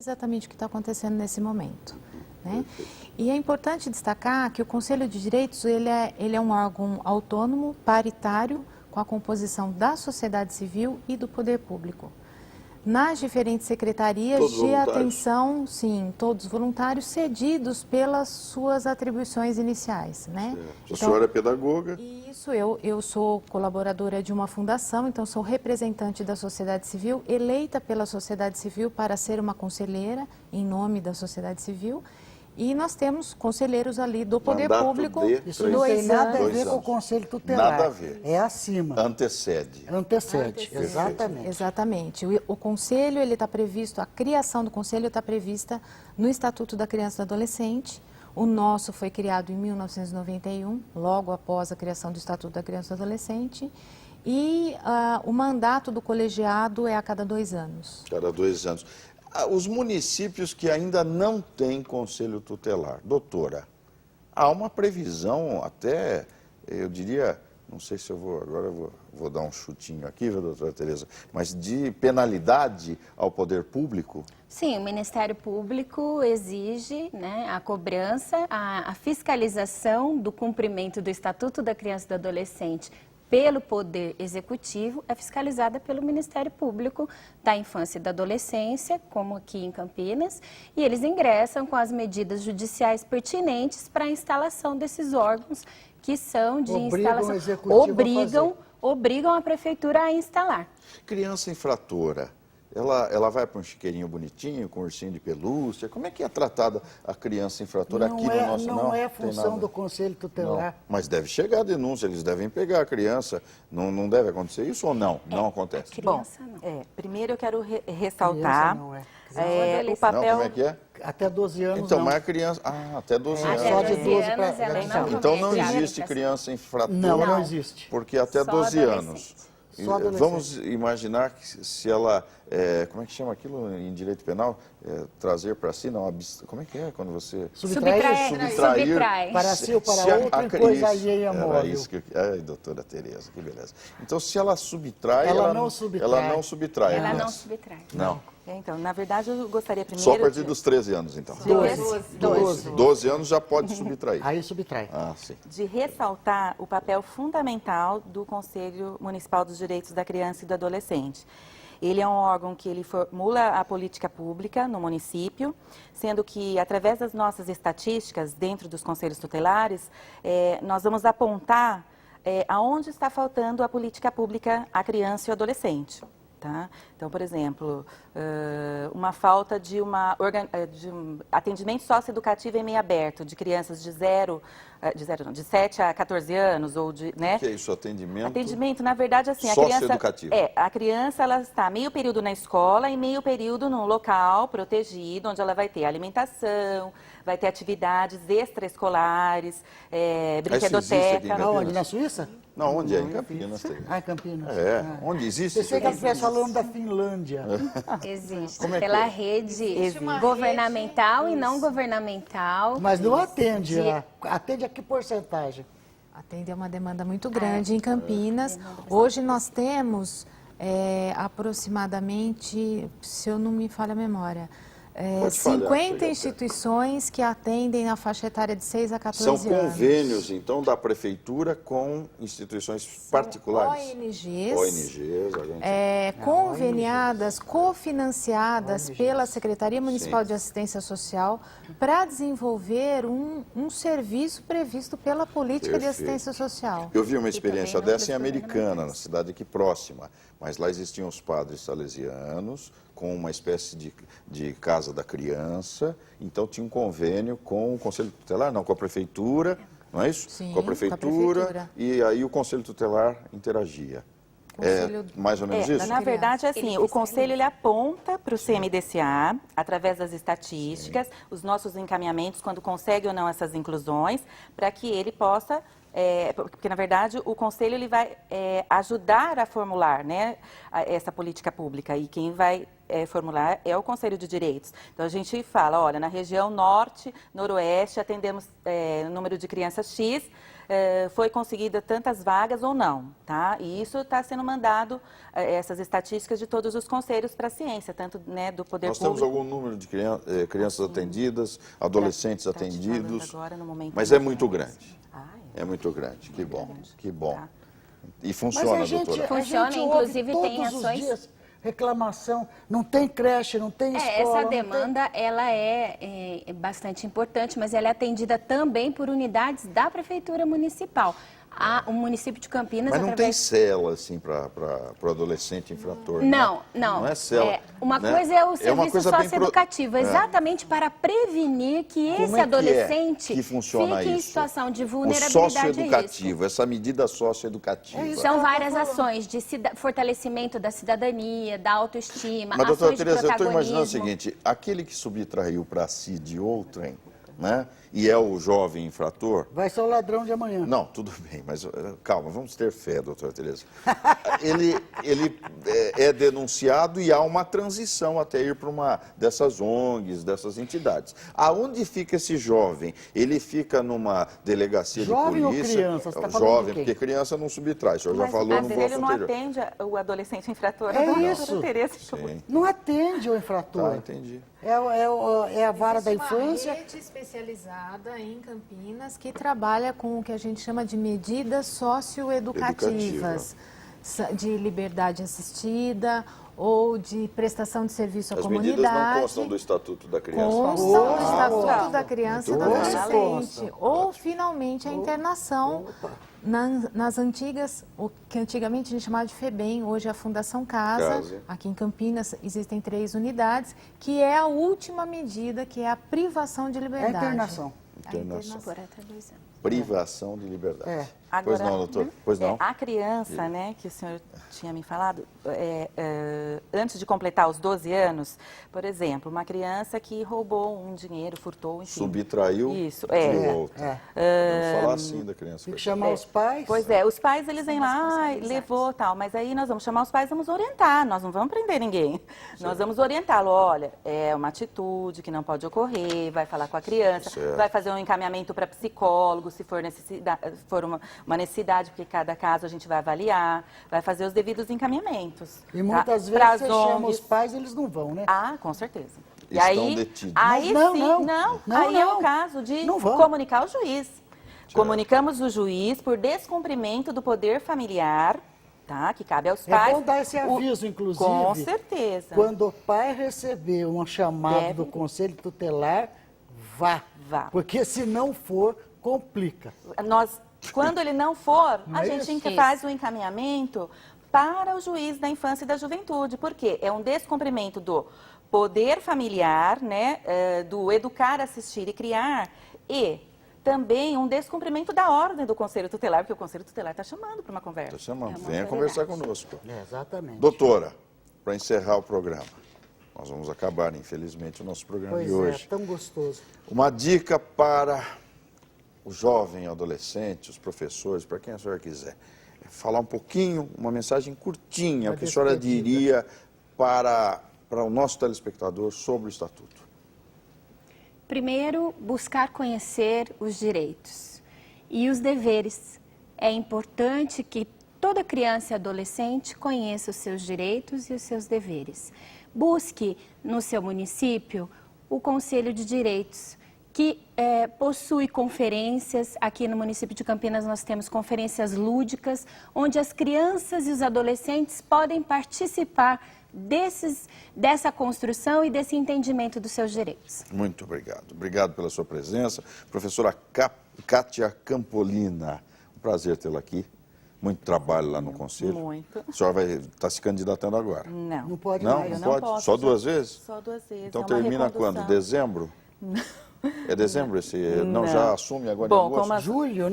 Exatamente o que está acontecendo nesse momento, né? E é importante destacar que o Conselho de Direitos ele é um órgão autônomo, paritário, com a composição da sociedade civil e do poder público. Nas diferentes secretarias Todos de voluntários? atenção, sim, todos voluntários cedidos pelas suas atribuições iniciais, né? A senhora é pedagoga? Isso, eu sou colaboradora de uma fundação, então sou representante da sociedade civil, eleita pela sociedade civil para ser uma conselheira em nome da sociedade civil. E nós temos conselheiros ali do poder Mandato público. de Isso não tem nada a ver 2 com o anos. Conselho Tutelar. Nada a ver. É acima. Antecede. Antecede, exatamente. Exatamente. O conselho, ele está previsto, a criação do conselho está prevista no Estatuto da Criança e do Adolescente. O nosso foi criado em 1991, logo após a criação do Estatuto da Criança e do Adolescente. E o mandato do colegiado é a cada 2 anos. Cada 2 anos. Os municípios que ainda não têm conselho tutelar, doutora, há uma previsão até, eu diria, não sei se eu vou, agora eu vou dar um chutinho aqui, viu, doutora Tereza, mas de penalidade ao poder público? Sim, o Ministério Público exige, né, a cobrança, a fiscalização do cumprimento do Estatuto da Criança e do Adolescente pelo Poder Executivo é fiscalizada pelo Ministério Público da Infância e da Adolescência, como aqui em Campinas, e eles ingressam com as medidas judiciais pertinentes para a instalação desses órgãos que são de instalação. O Executivo Obrigam a Prefeitura a instalar. Criança infratora, ela vai para um chiqueirinho bonitinho, com ursinho de pelúcia, como é que é tratada a criança infratora aqui no nosso... Não é tem função nada. do Conselho Tutelar. Não, mas deve chegar a denúncia, eles devem pegar a criança. Não deve acontecer isso ou não? Não acontece. Criança Bom, não. primeiro eu quero ressaltar Criança não é. o Não, papel... como é que é? Até 12 anos Então, não. mas a criança... até 12 anos. Só de 12 anos pra- ela não Então não comete existe habilitação. criança infratora. Não existe. Porque até Só 12 adolescente. anos. Só adolescente. Vamos imaginar que se ela, como é que chama aquilo em direito penal? Trazer para si, não, como é que é quando você... Subtrai. Para si ou para Se a- outro, a em coisa criança- alheia Era móvel. isso que ai, doutora Tereza, que beleza. Então, se ela subtrai... Ela não subtrai. Ela não subtrai. a Ela não criança. subtrai. Não. Então, na verdade, eu gostaria primeiro... Só a partir dos 13 anos, então. 12 anos já pode subtrair. Aí subtrai. Ah, sim. de ressaltar o papel fundamental do Conselho Municipal dos Direitos da Criança e do Adolescente. Ele é um órgão que ele formula a política pública no município, sendo que, através das nossas estatísticas, dentro dos conselhos tutelares, nós vamos apontar aonde está faltando a política pública à criança e ao adolescente. Tá? Então, por exemplo, uma falta de um atendimento socioeducativo em meio aberto de crianças de 7 a 14 anos ou de, né? O que é isso, atendimento? Atendimento, na verdade, assim, Socioeducativo. a criança ela está meio período na escola e meio período num local protegido, onde ela vai ter alimentação, vai ter atividades extraescolares, existe aqui em brinquedoteca. Campinas? Aonde? Na Suíça? Não, onde é? Em Campinas. Tem. Ah, em Campinas. Onde existe Pensei que ela isso? estivesse falando da Finlândia. Existe. Como é que Pela é? rede governamental e não governamental. Mas não atende lá. Atende a que porcentagem? Atende a uma demanda muito grande em Campinas. Hoje nós temos aproximadamente, se eu não me falha a memória, Pode falhar, 50 chega instituições que atendem a faixa etária de 6 a 14 São anos. convênios, então, da prefeitura com instituições particulares. ONGs. ONGs, a gente... Conveniadas, cofinanciadas pela Secretaria Municipal de Assistência Social para desenvolver um serviço previsto pela política de Perfeito. assistência social. Eu vi uma experiência também dessa em núcleos Americana, na governamentais. cidade aqui próxima, mas lá existiam os padres salesianos com uma espécie de casa da criança, então tinha um convênio com o Conselho Tutelar, não, com a Prefeitura, não é isso? Sim, com a Prefeitura, e aí o Conselho Tutelar interagia. Conselho- É mais ou menos isso? Na verdade, assim, Ele o fiscaliza. Conselho ele aponta para o CMDCA, através das estatísticas, os nossos encaminhamentos, quando consegue ou não essas inclusões, para que ele possa porque, na verdade, o Conselho ele vai ajudar a formular, né, essa política pública, e quem vai formular é o Conselho de Direitos. Então, a gente fala, olha, na região norte, noroeste, atendemos número de crianças X, foi conseguida tantas vagas ou não, tá? E isso está sendo mandado, essas estatísticas de todos os conselhos para a ciência, tanto, né, do poder Nós público. temos algum número de crianças atendidas, adolescentes Tá te atendidos, falando agora, no momento, mas é não muito conheço. grande. É. É muito grande, que bom, que bom. Tá. E funciona, doutora? Funciona, a gente ouve inclusive tem todos os ações- dias reclamação, não tem creche, não tem escola. Essa não tem- demanda, ela é bastante importante, mas ela é atendida também por unidades da Prefeitura Municipal. O município de Campinas... Mas não tem através- cela, assim, para o adolescente infrator, Não, né? não. Não é cela. Uma né? coisa é o uma serviço coisa bem socioeducativo, exatamente para prevenir que Como esse é que adolescente que funciona fique em isso? situação de O vulnerabilidade e risco. socioeducativo, essa medida socioeducativa. São várias ações de fortalecimento da cidadania, da autoestima, Mas, doutora ações de Tereza, eu estou imaginando o protagonismo. seguinte, aquele que subtraiu para si de outrem, né, e é o jovem infrator, Vai ser o ladrão de amanhã. não, tudo bem, mas calma, vamos ter fé, doutora Tereza. Ele é denunciado e há uma transição até ir para uma dessas ONGs, dessas entidades. Aonde fica esse jovem? Ele fica numa delegacia Jovem de ou polícia? criança? Você tá falando Jovem, de quem? porque criança não subtrai, o senhor já Mas falou às no vezes bloco ele não anterior. atende o adolescente infrator. É doutora isso. Tereza. Não atende o infrator. Tá, entendi. É a vara da Existe uma infância. rede especializada em Campinas que trabalha com o que a gente chama de medidas socioeducativas, de liberdade assistida ou de prestação de serviço à As comunidade. medidas não constam do Estatuto da Criança. Constam do Ah, Estatuto constam. da Criança e do Muito bem. Adolescente. Ou, finalmente, a internação nas antigas, o que antigamente a gente chamava de FEBEM, hoje é a Fundação Casa. Casa. Aqui em Campinas existem 3 unidades, que é a última medida, que é a privação de É a liberdade. internação. Internação. Por até 2 anos. Privação de liberdade. É. Pois não, doutor? Pois não? A criança, né, que o senhor tinha me falado, antes de completar os 12 anos, por exemplo, uma criança que roubou um dinheiro, furtou, enfim. Subtraiu Isso, de outra. Vamos falar assim da criança. Tem que chamar os pais. Pois é, os pais eles vêm lá, levou tal, mas aí nós vamos chamar os pais, vamos orientar, nós não vamos prender ninguém. Nós vamos orientá-lo, olha, é uma atitude que não pode ocorrer, vai falar com a criança, Certo. vai fazer um encaminhamento para psicólogo, se for uma necessidade, porque cada caso a gente vai avaliar, vai fazer os devidos encaminhamentos. E muitas vezes Pras você chama ONGs. os pais, eles não vão, né? Ah, com certeza. E Estão aí, detidos. aí Mas sim, não, aí é não. o caso de Não vão. comunicar o juiz. Comunicamos o juiz por descumprimento do poder familiar, tá? Que cabe aos É pais. bom dar esse aviso, inclusive. Com certeza. Quando o pai receber uma chamada Deve. do Conselho Tutelar, vá. Vá. Porque se não for, complica. Quando ele não for, Não a é gente isso? faz o encaminhamento para o juiz da infância e da juventude. Por quê? É um descumprimento do poder familiar, né? Do educar, assistir e criar, e também um descumprimento da ordem do Conselho Tutelar, porque o Conselho Tutelar está chamando para uma conversa. Tá chamando. É uma Venha prioridade. conversar conosco. Exatamente. Doutora, para encerrar o programa, nós vamos acabar, infelizmente, o nosso programa Pois de hoje. é, tão gostoso. Uma dica para o jovem, adolescente, os professores, para quem a senhora quiser. Falar um pouquinho, uma mensagem curtinha, Uma o que a senhora despedida. diria para o nosso telespectador sobre o Estatuto. Primeiro, buscar conhecer os direitos e os deveres. É importante que toda criança e adolescente conheça os seus direitos e os seus deveres. Busque no seu município o Conselho de Direitos, que possui conferências. Aqui no município de Campinas nós temos conferências lúdicas, onde as crianças e os adolescentes podem participar dessa construção e desse entendimento dos seus direitos. Muito obrigado. Obrigado pela sua presença. Professora Kátia Campolina, um prazer tê-la aqui. Muito trabalho lá no Conselho. Muito. A senhora vai estar se candidatando agora? Não. Não pode Não? mais. Eu Não não pode? posso, Só já- 2 vezes? Só 2 vezes. Então é uma termina recondução. quando? Dezembro? É dezembro esse? Não, Não. já assume agora Bom, em agosto? como as- Julho, né?